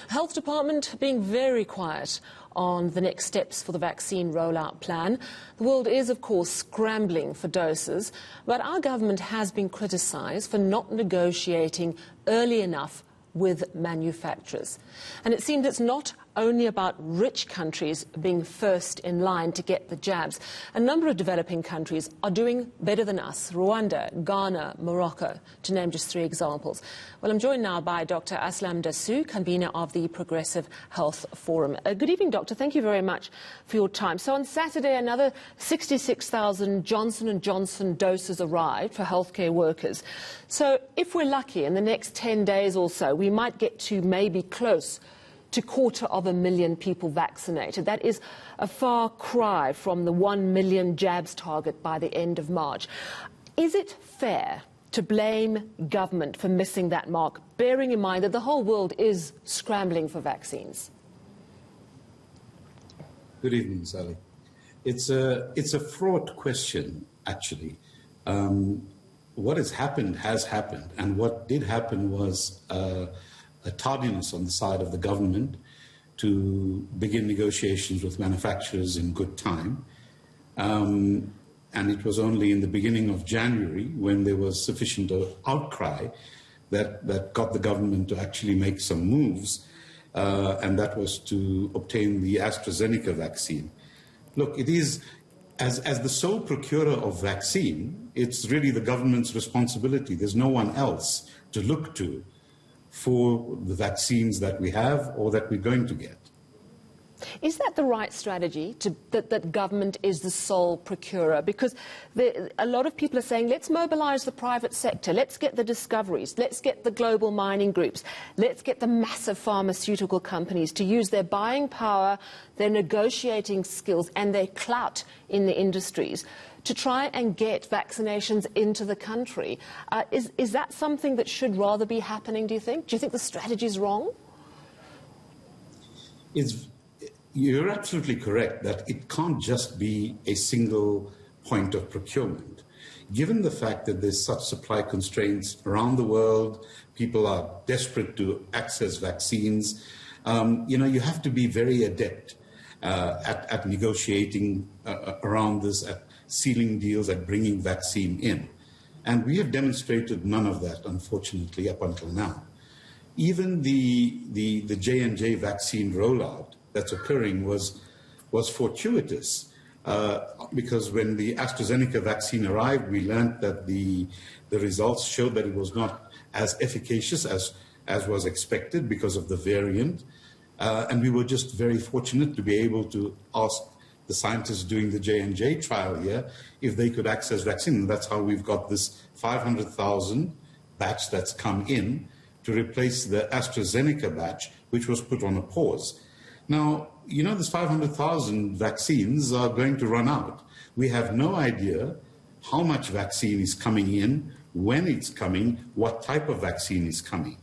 Health Department being very quiet on the next steps for the vaccine rollout plan. The world is, of course, scrambling for doses, but our government has been criticised for not negotiating early enough with manufacturers. And it seems it's not only about rich countries being first in line to get the jabs. A number of developing countries are doing better than us: Rwanda, Ghana, Morocco, to name just three examples. Well, I'm joined now by Dr. Aslam Dasu, convener of the Progressive Health Forum. Good evening, Doctor. Thank you very much for your time. So on Saturday, another 66,000 Johnson & Johnson doses arrived for healthcare workers. So if we're lucky, in the next 10 days or so, we might get to maybe close to 250,000 people vaccinated. That is a far cry from the 1 million jabs target by the end of March. Is it fair to blame government for missing that mark, bearing in mind that the whole world is scrambling for vaccines? Good evening, Sally. It's a fraught question, actually. What has happened, and what did happen was a tardiness on the side of the government to begin negotiations with manufacturers in good time. And it was only in the beginning of January, when there was sufficient outcry, that got the government to actually make some moves, and that was to obtain the AstraZeneca vaccine. Look, it is, as the sole procurer of vaccine, it's really the government's responsibility. There's no one else to look to for the vaccines that we have or that we're going to get. Is that the right strategy, that government is the sole procurer? Because a lot of people are saying, let's mobilize the private sector, let's get the discoveries, let's get the global mining groups, let's get the massive pharmaceutical companies to use their buying power, their negotiating skills and their clout in the industries to try and get vaccinations into the country. Is that something that should rather be happening, do you think? Do you think the strategy is wrong? You're absolutely correct that it can't just be a single point of procurement. Given the fact that there's such supply constraints around the world, people are desperate to access vaccines, you have to be very adept at negotiating around this, at sealing deals, at bringing vaccine in. And we have demonstrated none of that, unfortunately, up until now. Even the J&J vaccine rollout that's occurring was fortuitous, because when the AstraZeneca vaccine arrived, we learned that the results showed that it was not as efficacious as was expected because of the variant. And we were just very fortunate to be able to ask the scientists doing the J&J trial here if they could access vaccine. And that's how we've got this 500,000 batch that's come in to replace the AstraZeneca batch, which was put on a pause. Now, this 500,000 vaccines are going to run out. We have no idea how much vaccine is coming in, when it's coming, what type of vaccine is coming.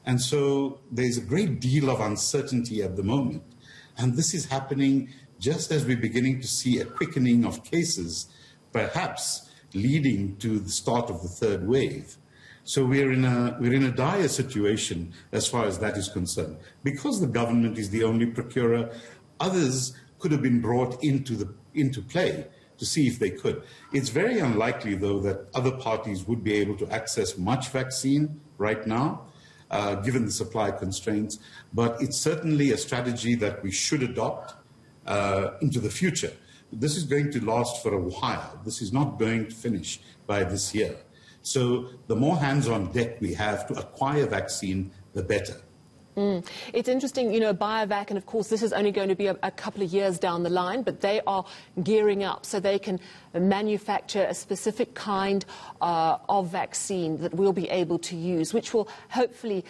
And so there's a great deal of uncertainty at the moment. And this is happening just as we're beginning to see a quickening of cases, perhaps leading to the start of the third wave. So we're in a dire situation as far as that is concerned. Because the government is the only procurer, others could have been brought into play to see if they could. It's very unlikely, though, that other parties would be able to access much vaccine right now, given the supply constraints. But it's certainly a strategy that we should adopt into the future. This is going to last for a while. This is not going to finish by this year. So the more hands on deck we have to acquire vaccine, the better. It's interesting, BioVac, and of course this is only going to be a couple of years down the line, but they are gearing up so they can manufacture a specific kind of vaccine that we'll be able to use, which will hopefully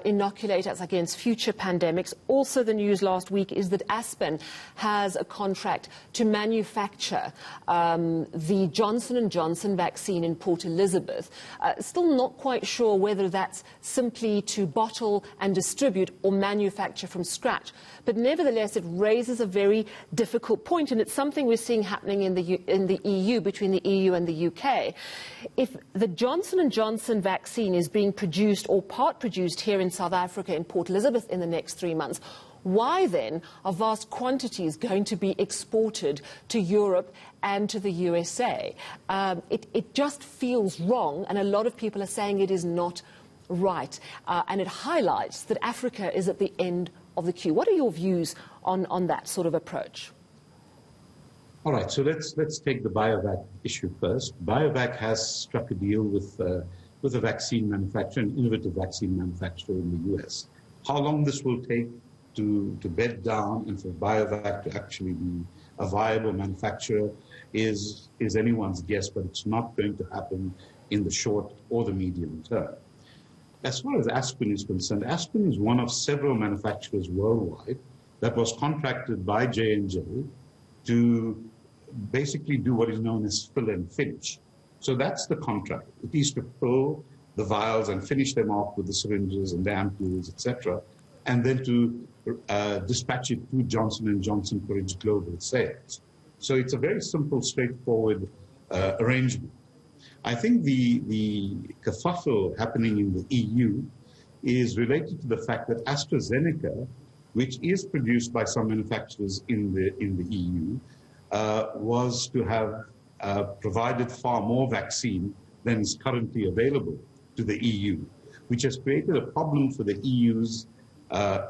inoculate us against future pandemics. Also, the news last week is that Aspen has a contract to manufacture the Johnson & Johnson vaccine in Port Elizabeth. Still not quite sure whether that's simply to bottle and distribute distribute or manufacture from scratch. But nevertheless, it raises a very difficult point, and it's something we're seeing happening in the EU, between the EU and the UK. If the Johnson & Johnson vaccine is being produced or part produced here in South Africa, in Port Elizabeth, in the next 3 months, why then are vast quantities going to be exported to Europe and to the USA? It just feels wrong, and a lot of people are saying it is not right. And it highlights that Africa is at the end of the queue. What are your views on that sort of approach? All right, so let's take the BioVac issue first. BioVac has struck a deal with a vaccine manufacturer, an innovative vaccine manufacturer in the US. How long this will take to bed down and for BioVac to actually be a viable manufacturer is anyone's guess, but it's not going to happen in the short or the medium term. As far as Aspen is concerned, Aspen is one of several manufacturers worldwide that was contracted by J&J to basically do what is known as fill and finish. So that's the contract. It is to fill the vials and finish them off with the syringes and the ampoules, etc., and then to dispatch it to Johnson & Johnson for its global sales. So it's a very simple, straightforward arrangement. I think the kerfuffle happening in the EU is related to the fact that AstraZeneca, which is produced by some manufacturers in the EU, was to have provided far more vaccine than is currently available to the EU, which has created a problem for the EU's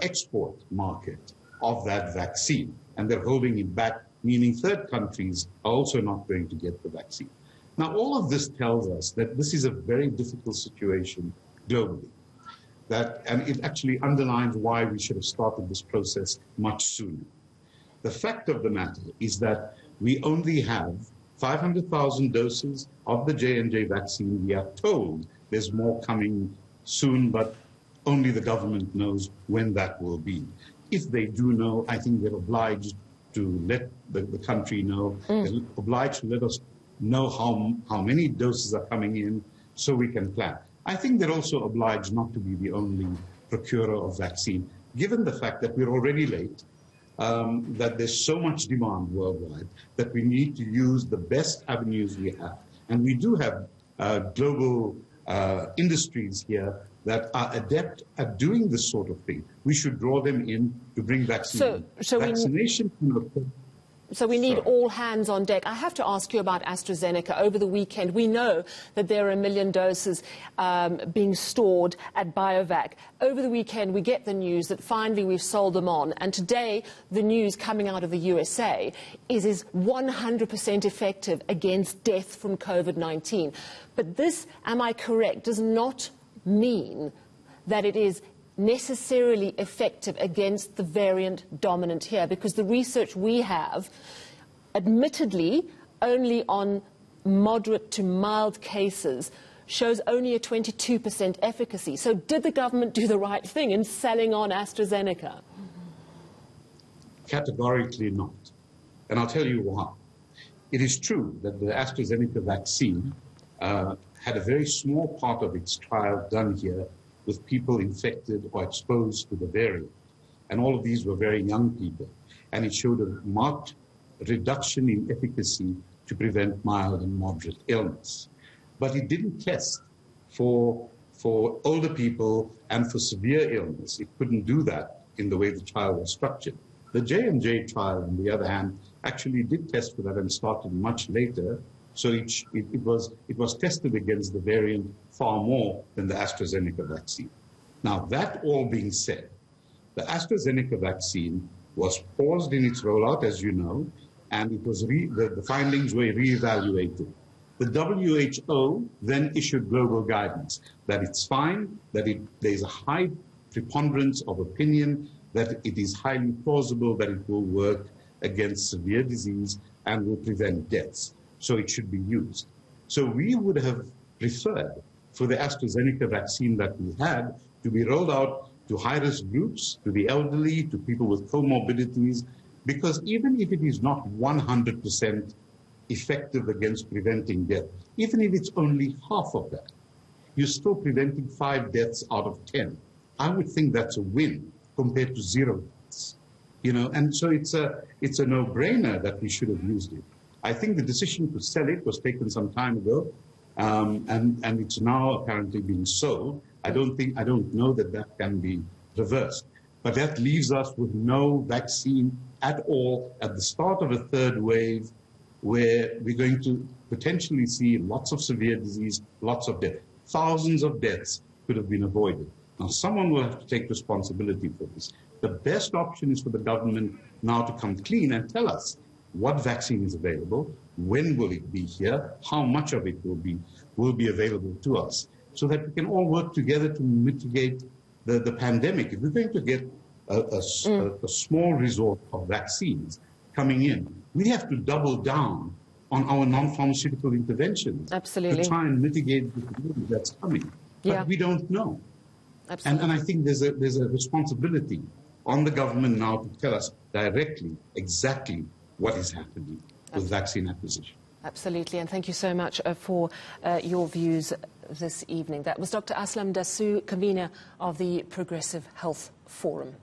export market of that vaccine. And they're holding it back, meaning third countries are also not going to get the vaccine. Now, all of this tells us that this is a very difficult situation globally. And it actually underlines why we should have started this process much sooner. The fact of the matter is that we only have 500,000 doses of the J&J vaccine. We are told there's more coming soon, but only the government knows when that will be. If they do know, I think they're obliged to let the country know. They're obliged to let us know how many doses are coming in so we can plan. I think they're also obliged not to be the only procurer of vaccine, given the fact that we're already late, that there's so much demand worldwide, that we need to use the best avenues we have. And we do have global industries here that are adept at doing this sort of thing. We should draw them in to bring vaccine. Vaccination. So we need all hands on deck. I have to ask you about AstraZeneca. Over the weekend, we know that there are 1 million doses being stored at BioVac. Over the weekend, we get the news that finally we've sold them on. And today, the news coming out of the USA is 100% effective against death from COVID-19. But this, am I correct, does not mean that it is necessarily effective against the variant dominant here, because the research we have, admittedly only on moderate to mild cases, shows only a 22% efficacy. So did the government do the right thing in selling on AstraZeneca? Categorically not. And I'll tell you why. It is true that the AstraZeneca vaccine had a very small part of its trial done here with people infected or exposed to the variant. And all of these were very young people. And it showed a marked reduction in efficacy to prevent mild and moderate illness. But it didn't test for older people and for severe illness. It couldn't do that in the way the trial was structured. The J&J trial, on the other hand, actually did test for that and started much later. So it was tested against the variant far more than the AstraZeneca vaccine. Now, that all being said, the AstraZeneca vaccine was paused in its rollout, as you know, and it was the findings were reevaluated. The WHO then issued global guidance that it's fine, that there's a high preponderance of opinion, that it is highly plausible that it will work against severe disease and will prevent deaths. So it should be used. So we would have preferred for the AstraZeneca vaccine that we had to be rolled out to high-risk groups, to the elderly, to people with comorbidities, because even if it is not 100% effective against preventing death, even if it's only half of that, you're still preventing 5 deaths out of 10. I would think that's a win compared to 0 deaths. And so it's a no-brainer that we should have used it. I think the decision to sell it was taken some time ago, and it's now apparently being sold. I don't know that can be reversed. But that leaves us with no vaccine at all at the start of a third wave, where we're going to potentially see lots of severe disease, lots of death. Thousands of deaths could have been avoided. Now, someone will have to take responsibility for this. The best option is for the government now to come clean and tell us what vaccine is available, when will it be here, how much of it will be available to us, so that we can all work together to mitigate the pandemic. If we're going to get a small resort of vaccines coming in, we have to double down on our non-pharmaceutical interventions. Absolutely. To try and mitigate the disease that's coming. But we don't know. Absolutely. And I think there's a responsibility on the government now to tell us directly exactly what is happening with vaccine acquisition. Absolutely, and thank you so much for your views this evening. That was Dr. Aslam Dasu, convener of the Progressive Health Forum.